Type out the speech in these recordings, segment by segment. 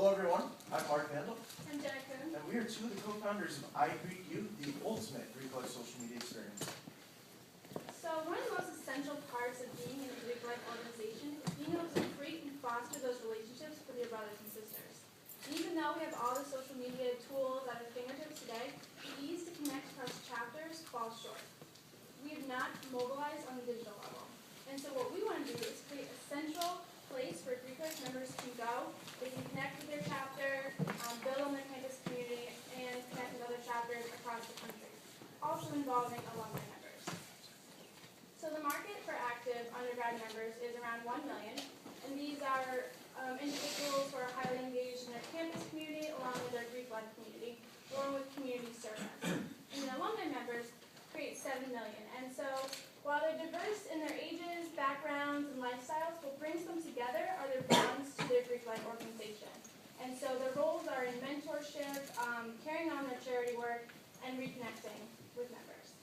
Hello everyone, I'm Mark Vandal, I'm Jenna Kuhn. and we are two of the co-founders of iGreetU, the ultimate Greek life social media experience. So one of the most essential parts of being in a Greek life organization is being able to create and foster those relationships with your brothers and sisters. And even though we have all the social media tools at our fingertips today, the ease to connect across chapters falls short. We have not mobilized on the digital level. And so what we want to do is create a central place where Greek life members can go. They can connect with their chapter, build on their campus community, and connect with other chapters across the country, also involving alumni members. So the market for active undergrad members is around 1 million, and these are individuals who are highly engaged in their campus community along with their Greek life community, along with community service. And the alumni members create 7 million. And so while they're diverse in their ages, backgrounds, and lifestyles, what brings them together are their bonds to their Greek life organization. And so their roles are in mentorship, carrying on their charity work, and reconnecting with members.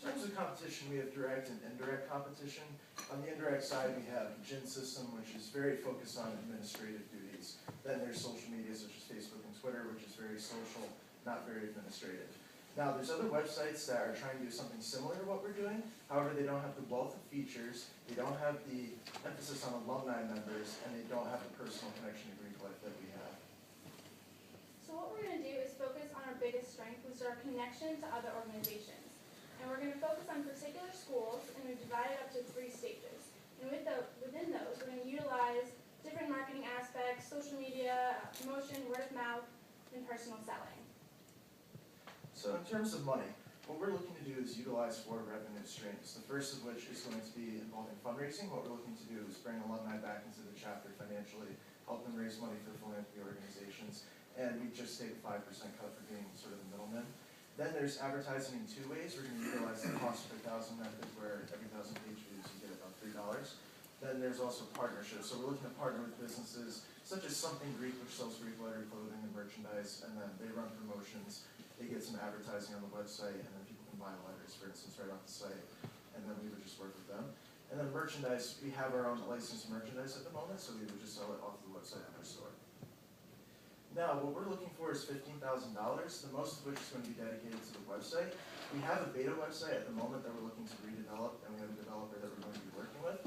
In terms of competition, we have direct and indirect competition. On the indirect side, we have Gin System, which is very focused on administrative duties. Then there's social media such as Facebook and Twitter, which is very social, not very administrative. Now, there's other websites that are trying to do something similar to what we're doing. However, they don't have the wealth of features, they don't have the emphasis on alumni members, and they don't have the personal connection to Greek life that we have. So what we're going to do is focus on our biggest strength, which is our connection to other organizations. And we're going to focus on particular schools, and we've divided up to 3 stages. And within those, we're going to utilize different marketing aspects, social media, promotion, word of mouth, and personal selling. So in terms of money, what we're looking to do is utilize 4 revenue streams. The first of which is going to be involving fundraising. What we're looking to do is bring alumni back into the chapter financially, help them raise money for philanthropy organizations, and we just take a 5% cut for being sort of the middleman. Then there's advertising in 2 ways. We're going to utilize the cost per 1,000 method, where every 1,000 page views you get about $3. Then there's also partnerships. So we're looking to partner with businesses such as Something Greek, which sells Greek letter clothing and merchandise, and then they run promotions. They get some advertising on the website, and then people can buy letters, for instance, right off the site, and then we would just work with them. And then merchandise, we have our own licensed merchandise at the moment, so we would just sell it off the website in our store. Now, what we're looking for is $15,000, the most of which is going to be dedicated to the website. We have a beta website at the moment that we're looking to redevelop, and we have a developer that we're going to be working with.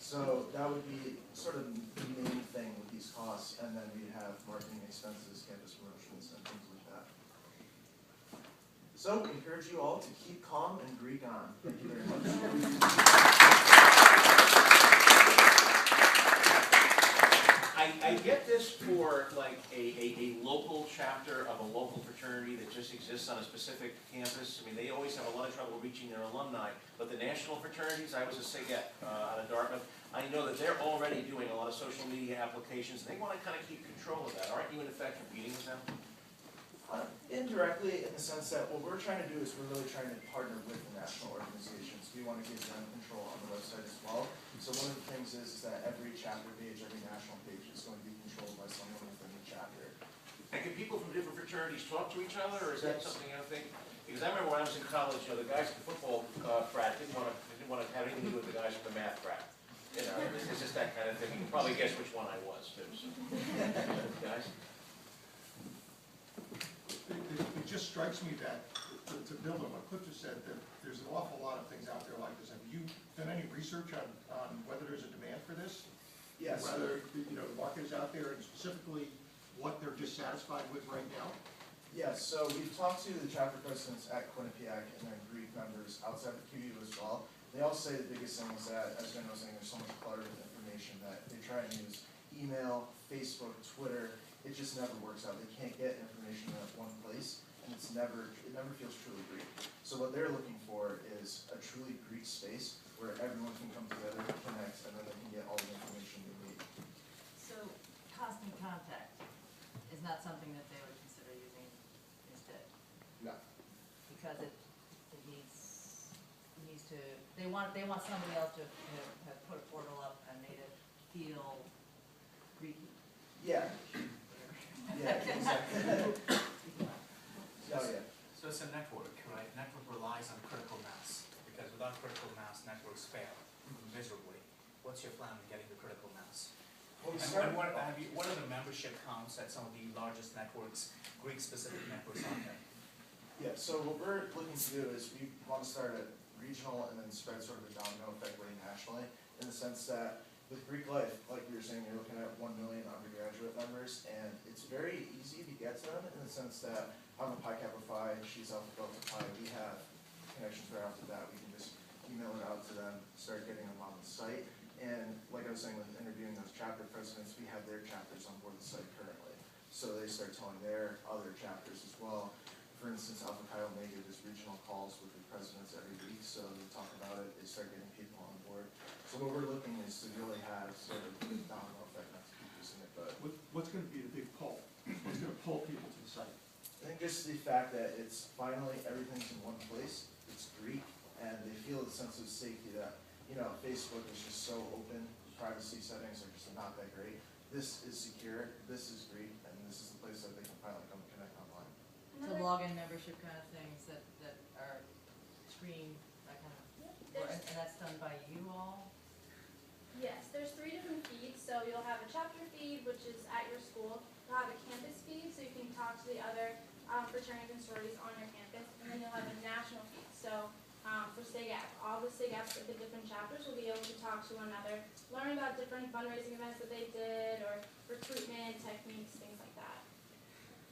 So that would be sort of the main thing with these costs, and then we have marketing expenses, campus promotions, and things like that. So we encourage you all to keep calm and Greek on. Thank you very much. I get this for like a local chapter of a local fraternity that just exists on a specific campus. I mean, they always have a lot of trouble reaching their alumni, but the national fraternities, I was a SIGET out of Dartmouth, I know that they're already doing a lot of social media applications, and they want to kind of keep control of that. Aren't you in effect competing with them? Indirectly, in the sense that what we're trying to do is we're really trying to partner with the national organizations. We want to give them control on the website as well. So one of the things is that every chapter page, every national page is going to be controlled by someone within the chapter. And can people from different fraternities talk to each other, or is that Yes. something I think? Because I remember when I was in college, the guys at the football frat didn't want to have anything to do with the guys from the math frat. It's just that kind of thing. You can probably guess which one I was, too. So. Guys? It just strikes me that, to build on what Cliff just said, that there's an awful lot of things out there like this. Have you done any research on whether there's a demand for this? Yes. Whether, the market is out there, and specifically what they're dissatisfied with right now? Yes, so we've talked to the chapter presidents at Quinnipiac and their Greek members outside of QU as well. They all say the biggest thing is that, as Ben was saying, there's so much clutter with information that they try and use email, Facebook, Twitter. It just never works out. They can't get information in one place, and it never feels truly Greek. So what they're looking for is a truly Greek space where everyone can come together, connect, and then they can get all the information they need. So constant contact is not something that they would consider using instead? No. Because it needs to, they want somebody else to have put a portal up and made it feel Greek. Yeah. Yeah, exactly. Oh, yeah. So it's a network, right? Network relies on critical mass, because without critical mass, networks fail miserably. What's your plan on getting the critical mass? Well, And what are the membership membership counts at some of the largest networks, Greek-specific networks out there? Yeah, so what we're looking to do is we want to start at regional and then spread sort of a domino effect way nationally, in the sense that with Greek Life, like we were saying, you're looking at 1 million undergraduate members, and it's very easy to get to them in the sense that I'm a Pi Kappa Phi, she's Alpha Delta Pi, we have connections right after that, we can just email it out to them, start getting them on the site, and like I was saying with interviewing those chapter presidents, we have their chapters on board the site currently, so they start telling their other chapters as well. For instance, Alpha Chi Omega does regional calls with the presidents every week, so they talk about it, they start getting people on board. So what we're looking is to really have sort of a domino effect, not to keep using it, but What's gonna be the big pull? What's gonna pull people to the site? I think just the fact that it's finally, everything's in one place, it's Greek, and they feel a sense of safety that, you know, Facebook is just so open, privacy settings are just not that great. This is secure, this is Greek, and this is the place that they can finally come connect online. So login membership kind of things that are screened, that kind of, There's, and that's done by you all? yes, there's 3 different feeds. So you'll have a chapter feed, which is at your school. You'll have a campus feed, so you can talk to the other fraternities and sororities on your campus. And then you'll have a national feed. So for SIGAP, all the SIGAPs of the different chapters will be able to talk to one another, learn about different fundraising events that they did, or recruitment techniques, things like that.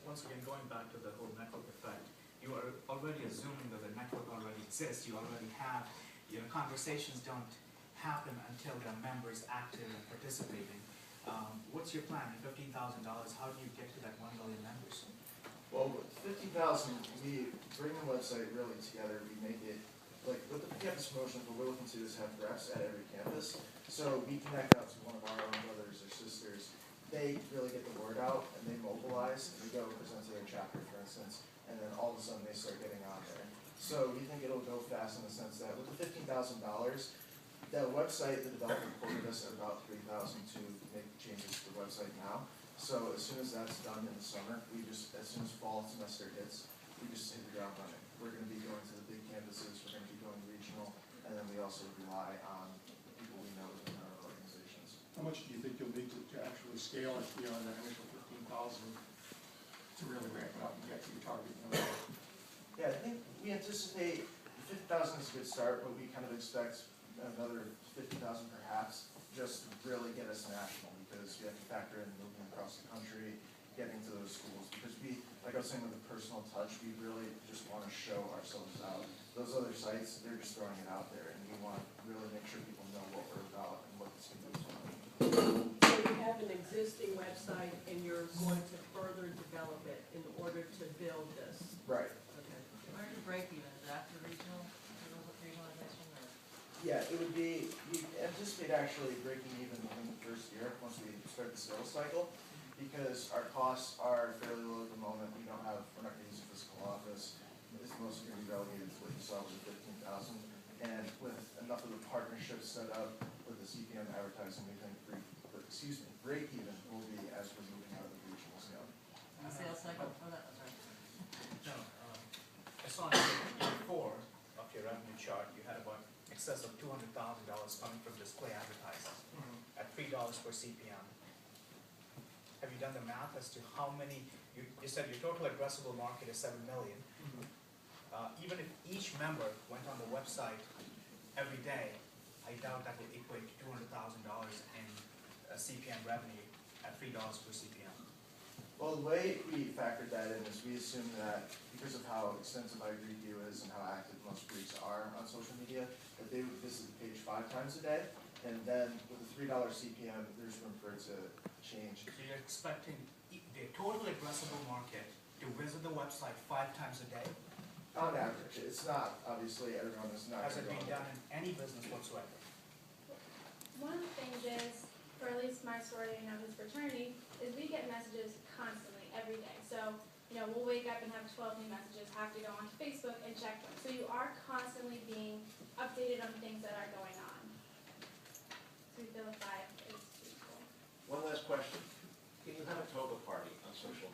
Once again, going back to the whole network effect, you are already assuming that the network already exists, you already have, conversations don't happen until there are members active and participating. What's your plan? $15,000, how do you get to that 1 million members? Well, with 50,000, we bring the website really together, we make it, like, with the campus promotions, what we're looking to do is have reps at every campus. So we connect out to one of our own brothers or sisters, they really get the word out, and they mobilize, and they go present to their chapter, for instance, and then all of a sudden they start getting on there. So we think it'll go fast in the sense that with the $15,000, the website, the developer quoted us at about $3,000 to make changes to the website now. So as soon as that's done in the summer, as soon as fall semester hits, we just hit the ground running. We're gonna be going to the big campuses, we're gonna be going regional, and then we also rely on people we know within our organizations. How much do you think you'll need to actually scale it beyond that initial 15,000 to really ramp it up and get to your target number? Yeah, I think we anticipate 50,000 is a good start, but we kind of expect another 50,000 perhaps, just to really get us national, because we have to factor in moving across the country, getting to those schools, because we, like I was saying with the personal touch, we really just want to show ourselves out. Those other sites, they're just throwing it out there, and we want to really make sure people know what we're about and what this can do to them. So you have an existing website and you're going to further develop it in order to build this? Right. Okay. Where do you break even, is that after regionalization, or? Yeah, it would be, we anticipate actually breaking even within the first year, once we start the sales cycle, because our costs are fairly low at the moment. We're not gonna use a physical office. It's mostly gonna be relegated to what you saw with the 15,000. And with enough of the partnerships set up with the CPM advertising, we think break even will be as we're moving out of the regional scale. The sales cycle for that, I'm sorry. No, I saw in year 4 of your revenue chart, you had about excess of $200,000 coming from display advertising at $3 per CPM. Have you done the math as to how many, you said your total addressable market is 7 million. Even if each member went on the website every day, I doubt that would equate to $200,000 in CPM revenue at $3 per CPM. Well, the way we factored that in is we assume that because of how extensive iGreekU is and how active most Greeks are on social media, that they would visit the page 5 times a day. And then with a $3 CPM, there's room for it to change. So you're expecting the total addressable market to visit the website 5 times a day? On average, it's not, obviously, everyone is not. Has it gonna been go- done in any business whatsoever? One of the things is, for at least my sorority and his fraternity, is we get messages constantly, every day. So, we'll wake up and have 12 new messages, have to go onto Facebook and check them. So you are constantly being updated on things that are going on. So we feel like that is useful. One last question. Can you have a toga party on social